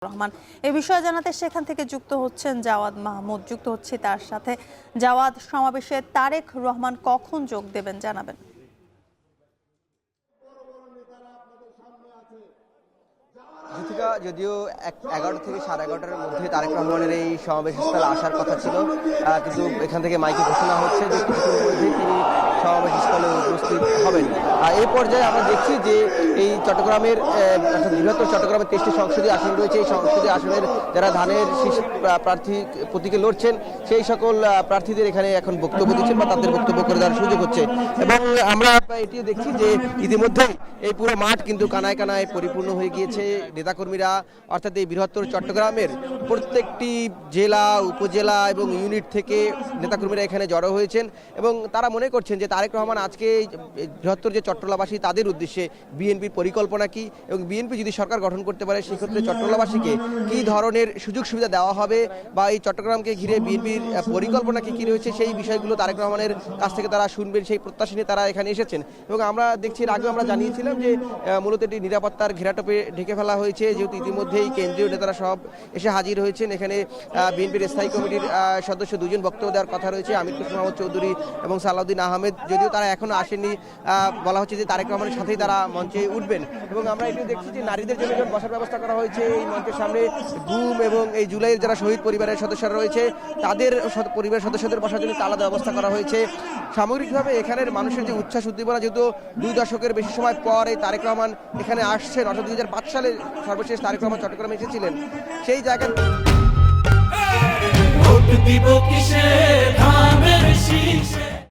রহমান এই বিষয়ে জানাতে সেখান থেকে যুক্ত হচ্ছেন জাওয়াদ মাহমুদ। যুক্ত হচ্ছে তার সাথে। জাওয়াদ, সমাবেশে তারেক রহমান কখন যোগ দেবেন জানাবেন? যদিও 11টা থেকে 11:30টার মধ্যে তারেক রহমানের এই সমাবেশস্থলে আসার কথা ছিল, কিন্তু এখান থেকে মাইকে ঘোষণা হচ্ছে যে কিছুক্ষণের মধ্যেই তিনি সমাবেশস্থলে উপস্থিত হবেন। এই পর্যায়ে আমরা দেখছি যে এই চট্টগ্রামের অর্থাৎ বৃহত্তর চট্টগ্রামের 23টি সংসদীয় আসন রয়েছে। এই সংসদীয় আসনের যারা ধানের শীষ প্রার্থী প্রতীকে লড়ছেন সেই সকল প্রার্থীদের এখানে এখন বক্তব্য দিচ্ছেন বা তাদের বক্তব্য করে দেওয়ার সুযোগ হচ্ছে। এবং আমরা এটিও দেখছি যে ইতিমধ্যে এই পুরো মাঠ কিন্তু কানায় কানায় পরিপূর্ণ হয়ে গিয়েছে। নেতাকর্মীরা অর্থাৎ এই বৃহত্তর চট্টগ্রামের প্রত্যেকটি জেলা, উপজেলা এবং ইউনিট থেকে নেতাকর্মীরা এখানে জড়ো হয়েছেন এবং তারা মনে করছেন যে তারেক রহমান আজকে বৃহত্তর যে চট্টলাবাসী তাদের উদ্দেশ্যে বিএনপির পরিকল্পনা কি এবং বিএনপি যদি সরকার গঠন করতে পারে সেক্ষেত্রে চট্টলাবাসীকে কি ধরনের সুযোগ সুবিধা দেওয়া হবে বা এই চট্টগ্রামকে ঘিরে বিএনপির পরিকল্পনা কি রয়েছে সেই বিষয়গুলো তারেক রহমানের কাছ থেকে তারা শুনবেন, সেই প্রত্যাশা নিয়ে তারা এখানে এসেছেন। এবং আমরা দেখছি এর আগেও আমরা জানিয়েছিলাম যে মূলত এটি নিরাপত্তার ঘেরাটোপে ঢেকে ফেলা হয়েছে, যেহেতু ইতিমধ্যেই কেন্দ্রীয় নেতারা সব এসে হাজির হয়েছেন। এখানে বিএনপির স্থায়ী কমিটির সদস্য দুজন বক্তব্য দেওয়ার কথা রয়েছে, আমির খসরু মাহমুদ চৌধুরী এবং সালাউদ্দিন আহমেদ। যদিও তারা এখনো আসেননি, বলা হচ্ছে যে তারেক রহমানের সাথেই তারা মঞ্চে উঠবেন। এবং আমরা এটিও দেখছি যে নারীদের জন্য বসার ব্যবস্থা করা হয়েছে এই মঞ্চের সামনে। গুম এবং এই জুলাইয়ের যারা শহীদ পরিবারের সদস্যরা রয়েছে তাদের পরিবারের সদস্যদের বসার জন্য আলাদা ব্যবস্থা করা হয়েছে। সামগ্রিকভাবে এখানের মানুষের যে উচ্ছ্বাস উদ্দীপনা, যেহেতু 2 দশকের বেশি সময় পর এই তারেক রহমান এখানে আসছেন, অর্থাৎ 2005 সালে সর্বশেষ তারেক রহমান চট্টগ্রামে এসেছিলেন, সেই জায়গা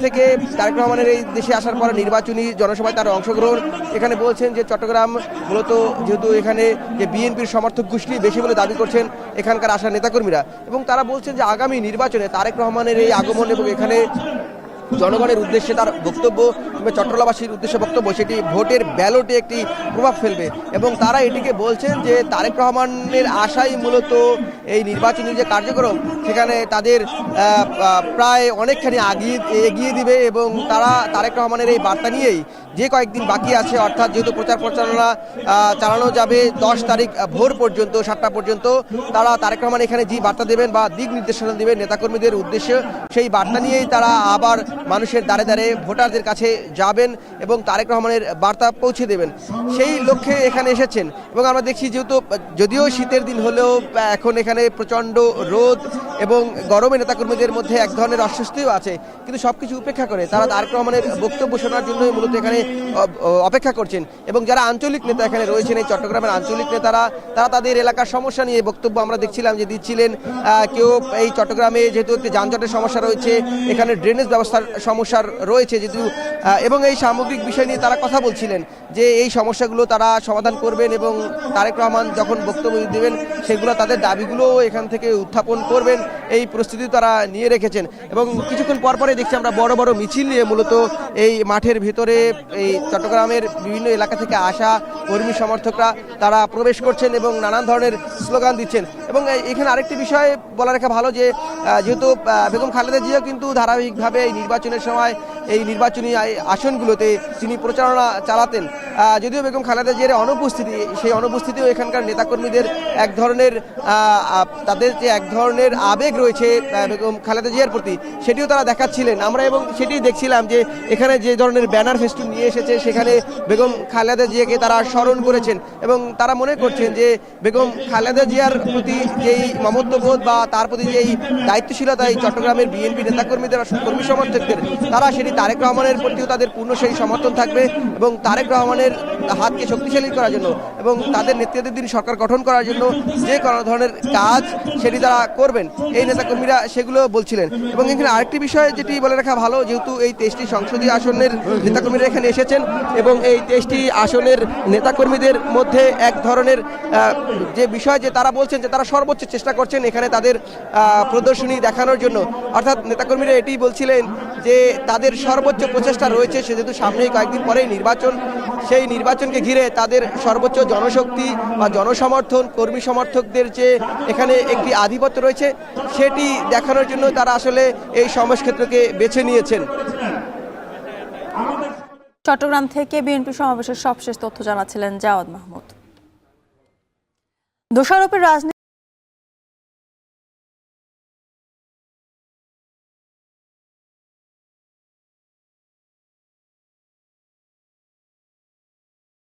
থেকে তারেক রহমানের এই দেশে আসার পর নির্বাচনী জনসভায় তার অংশগ্রহণ। এখানে বলছেন যে চট্টগ্রাম মূলত যেহেতু এখানে যে বিএনপির সমর্থক গোষ্ঠী বেশি বলে দাবি করছেন এখানকার আসা নেতাকর্মীরা, এবং তারা বলছেন যে আগামী নির্বাচনে তারেক রহমানের এই আগমন এবং এখানে জনগণের উদ্দেশ্যে তার বক্তব্য কিংবা চট্টলাবাসীর উদ্দেশ্যে বক্তব্য সেটি ভোটের ব্যালটে একটি প্রভাব ফেলবে। এবং তারা এটিকে বলছেন যে তারেক রহমানের আশাই মূলত এই নির্বাচনী যে কার্যক্রম সেখানে তাদের প্রায় অনেকখানি এগিয়ে দিবে। এবং তারা তারেক রহমানের এই বার্তা নিয়েই যে কয়েকদিন বাকি আছে, অর্থাৎ যেহেতু প্রচার প্রচারণা চালানো যাবে 10 তারিখ ভোর পর্যন্ত 7টা পর্যন্ত, তারা তারেক রহমান এখানে যে বার্তা দেবেন বা দিক নির্দেশনা দেবেন নেতাকর্মীদের উদ্দেশ্যে, সেই বার্তা নিয়েই তারা আবার মানুষের দ্বারে দ্বারে ভোটারদের কাছে যাবেন এবং তারেক রহমানের বার্তা পৌঁছে দেবেন, সেই লক্ষ্যে এখানে এসেছেন। এবং আমরা দেখছি যেহেতু যদিও শীতের দিন হলেও এখন এখানে প্রচণ্ড রোদ এবং গরমে নেতাকর্মীদের মধ্যে এক ধরনের অস্বস্তিও আছে, কিন্তু সবকিছু উপেক্ষা করে তারা তারেক রহমানের বক্তব্য শোনার জন্যই মূলত এখানে অপেক্ষা করছেন। এবং যারা আঞ্চলিক নেতা এখানে রয়েছেন, এই চট্টগ্রামের আঞ্চলিক নেতারা, তারা তাদের এলাকার সমস্যা নিয়ে বক্তব্য আমরা দেখছিলাম যে দিচ্ছিলেন। কেউ এই চট্টগ্রামে যেহেতু একটি যানজটের সমস্যা রয়েছে, এখানে ড্রেনেজ ব্যবস্থার সমস্যা রয়েছে যেহেতু, এবং এই সামগ্রিক বিষয় নিয়ে তারা কথা বলছিলেন যে এই সমস্যাগুলো তারা সমাধান করবেন এবং তারেক রহমান যখন বক্তব্য দেবেন সেগুলো তাদের দাবিগুলো এখান থেকে উত্থাপন করবেন, এই প্রস্তুতি তারা নিয়ে রেখেছেন। এবং কিছুক্ষণ পরপরে দেখছি আমরা বড় বড় মিছিল নিয়ে মূলত এই মাঠের ভিতরে এই চট্টগ্রামের বিভিন্ন এলাকা থেকে আসা কর্মী সমর্থকরা তারা প্রবেশ করছেন এবং নানান ধরনের স্লোগান দিচ্ছেন। এবং এখানে আরেকটি বিষয় বলা রাখা ভালো যে যেহেতু বেগম খালেদা জিয়া কিন্তু ধারাবাহিকভাবে এই নির্বাচনের সময় এই নির্বাচনী আসনগুলোতে তিনি প্রচারণা চালাতেন, যদিও বেগম খালেদা জিয়ার অনুপস্থিতি, সেই অনুপস্থিতিও এখানকার নেতাকর্মীদের এক ধরনের তাদের যে এক ধরনের আবেগ রয়েছে বেগম খালেদা জিয়ার প্রতি সেটিও তারা দেখাচ্ছিলেন আমরা, এবং সেটি দেখছিলাম যে এখানে যে ধরনের ব্যানার ফেস্টুন নিয়ে এসেছে সেখানে বেগম খালেদা জিয়াকে তারা স্মরণ করেছেন এবং তারা মনে করছেন যে বেগম খালেদা জিয়ার প্রতি যেই মমত্ববোধ বা তার প্রতি যেই দায়িত্বশীলতা এই চট্টগ্রামের বিএনপি নেতাকর্মীদের কর্মী সমর্থকদের, তারা সেটি তারেক রহমানের প্রতিও তাদের পূর্ণ সেই সমর্থন থাকবে এবং তারেক রহমানের হাতকে শক্তিশালী করার জন্য এবং তাদের নেতৃত্বাধীন সরকার গঠন করার জন্য যে কোনো ধরনের কাজ সেটি তারা করবেন, এই নেতাকর্মীরা সেগুলো বলছিলেন। এবং এখানে আরেকটি বিষয় যেটি বলে রাখা ভালো, যেহেতু এই 23টি সংসদীয় আসনের নেতাকর্মীরা এখানে এসেছেন এবং এই 23টি আসনের নেতাকর্মীদের মধ্যে এক ধরনের যে বিষয় যে তারা বলছেন যে তারা সর্বোচ্চ চেষ্টা করছেন এখানে তাদের প্রদর্শনী দেখানোর জন্য, অর্থাৎ নেতাকর্মীরা এটি বলছিলেন যে তাদের সর্বোচ্চ প্রচেষ্টা রয়েছে, সে যেহেতু সামনেই কয়েকদিন পরেই নির্বাচন, সেই নির্বাচনকে ঘিরে তাদের সর্বোচ্চ জনশক্তি বা জনসমর্থন, কর্মী সমর্থকদের যে এখানে একটি আধিপত্য রয়েছে সেটি দেখানোর জন্য তারা আসলে এই সমাবেশক্ষেত্রকে বেছে নিয়েছেন। চট্টগ্রাম থেকে বিএনপি সমাবেশের সবশেষ তথ্য জানাচ্ছিলেন জাওয়াদ মাহমুদ। দোষারোপের রাজনীতি